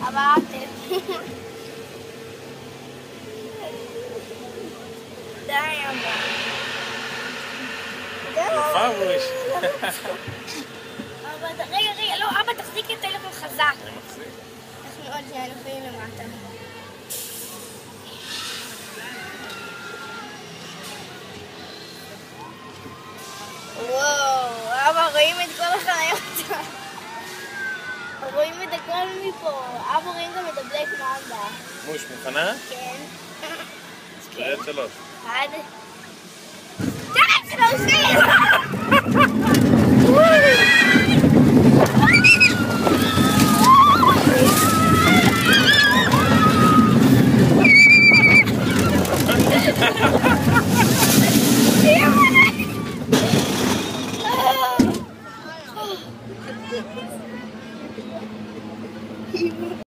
עברתם. די אבל. יפה בוש. רגע, לא, אבא תחזיק את הטלפון חזק. אני מחזיק. אנחנו עוד שנייה נופלים למטה. וואו, אבא רואים את כל החניות. רואים את הכל מפה. אבא רואים גם את הבלק ממבה. מוש, מוכנה? כן. תראה 3. 1, 2, 3.